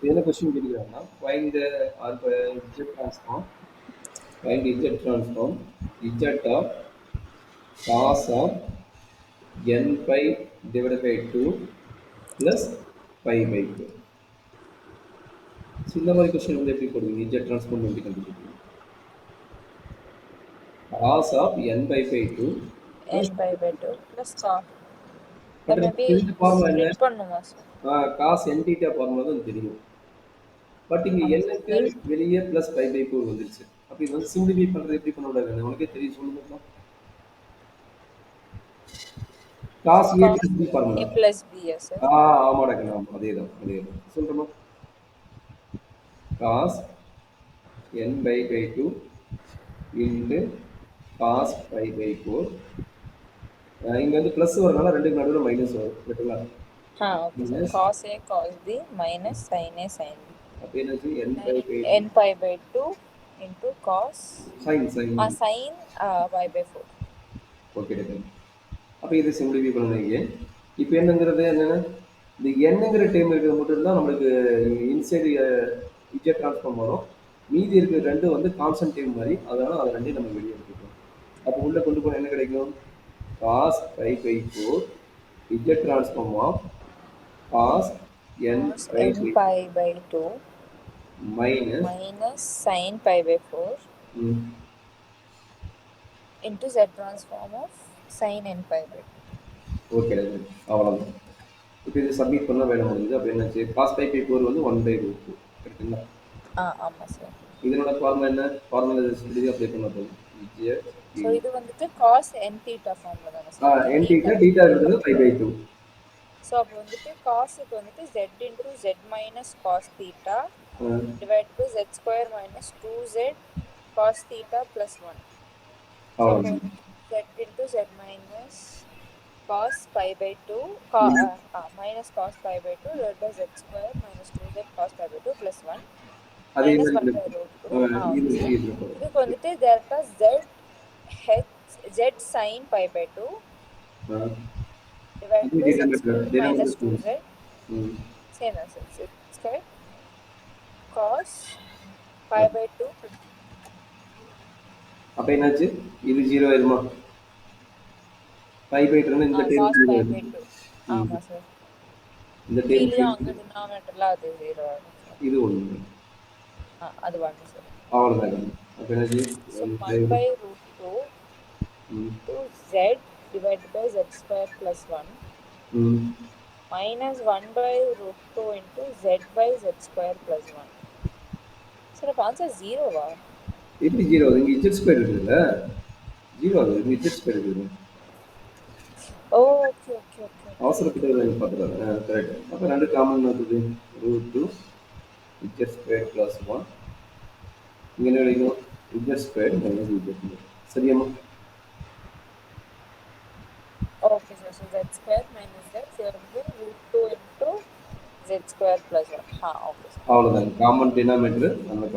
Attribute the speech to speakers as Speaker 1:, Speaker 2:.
Speaker 1: என்ன கொஸ்டின் கேட்குறாங்கன்னா find the z transform find z transform z of cos of n pi divided by 2 plus pi by 2. So இந்த மாதிரி question வந்து எப்படி போடுவீங்க z transform எப்படி கண்டுபிடிப்பீங்க cos of n pi by 2 plus
Speaker 2: n pi by 2 plus cos.
Speaker 1: But
Speaker 2: maybe
Speaker 1: தெரிஞ்ச formula என்ன
Speaker 2: split பண்ணுமா sir?
Speaker 1: cos n theta formula தான் தெரியும் பட் இங்க
Speaker 2: ஆமா சார்.
Speaker 1: என்னக்கு வெளியே பிளஸ் பை பை 4 வந்துருச்சு அப்ப இது வந்து சிம்பிளிஃபை பண்றது எப்படி பண்ண விடாது உனக்கே தெரியும் சொல்லுங்க cos a
Speaker 2: cos
Speaker 1: plus b formula
Speaker 2: a plus b sir.
Speaker 1: ஆமாடா கண்ணா அதேதான் சொல்றோமா cos n by 2 into cos pi by 4 இங்க வந்து பிளஸ் வரனால ரெண்டுக்கு நடுவுல மைனஸ் வரும் கரெக்ட்டுங்களா
Speaker 2: okay sir. cos a cos b minus sin a sin b.
Speaker 1: அப்ப என்னது n pi by
Speaker 2: n pi by 2 into cos
Speaker 1: sin
Speaker 2: sin pi by 4.
Speaker 1: Okay taken அப்ப இது சிம்பிளிஃபை பண்ணுவீங்க இப்போ என்னங்கிறது என்னன்னா இந்த என்னங்கிற டைம் இருக்கிறது மட்டும் தான் நம்மளுக்கு இன்சைடு இஜெட் ட்ரான்ஸ்ஃபார்ம் வரும் மீதி இருக்கிற ரெண்டும் வந்து கான்ஸ்டன்ட் டைம் மாதிரி அதனால அதை ரெண்டையும் நம்ம வெளியே எடுத்துக்கணும் அப்போ உள்ள கொண்டு போனால் என்ன கிடைக்கும் cos pi by 4 Z transform of cos n
Speaker 2: pi by 2
Speaker 1: minus
Speaker 2: sin pi by 4 into z transform of sin n pi by 2.
Speaker 1: Okay அவ்வளோதான் இப்போ இது சப்மிட் பண்ணால் வேலை முடியுது அப்போ என்னாச்சு cos pi by 4 வந்து 1/√2 கரெக்டுங்களா
Speaker 2: ஆமாம் சார்.
Speaker 1: இதனோட ஃபார்முலா என்ன ஃபார்முலா எழுதி அப்ளை பண்ண போதும்
Speaker 2: ஸோ இது வந்துட்டு cos n theta ஃபார்முலா தானே சார்?
Speaker 1: n theta theta இருக்கிறது pi by 2
Speaker 2: ஸோ அப்போ வந்துட்டு காஸுக்கு வந்துட்டு z into z minus cos theta divided by z square minus 2z cos theta plus 1. So z into z minus cos pi by 2 minus cos pi by 2 divided by z square minus 2z cos pi by 2 plus 1 minus 1/√2. இதுக்கு வந்துட்டு delta z sin pi by 2 divided by z square minus 2z same as z square cos pi by 2.
Speaker 1: அப்ப என்னாச்சு இது 0 ஆயிருமா pi by 2 இந்த time
Speaker 2: cos pi by 2 ஆமா sir இந்த time அங்க டினாமினேட்டர்ல அது 0 ஆகும்
Speaker 1: இது 1
Speaker 2: அது 1 சார்
Speaker 1: அவ்வளவுதான் அப்ப என்னாச்சு
Speaker 2: 1/√2 to z divided by z square plus 1 minus 1/√2 into z by z square plus 1. Sir அப்ப ஆன்சர் 0 வா?
Speaker 1: எப்படி 0 ஆகுது இங்க z ஸ்கொயர் இருக்குல்ல 0 ஆகுது இங்க z ஸ்கொயர் இருக்குது
Speaker 2: ஓகே
Speaker 1: அவசரப்பட்டு பார்த்துறாங்க கரெக்ட் அப்ப ரெண்டு காமன் வருது √2 z ஸ்கொயர் plus 1 இங்க என்ன கிடைக்கும் z ஸ்கொயர் minus z சரியாமா
Speaker 2: okay sir so z square minus z √2 into z square plus 1 okay sir
Speaker 1: அவ்வளவுதான் காமன் டினாமினேட்டர் நம்ம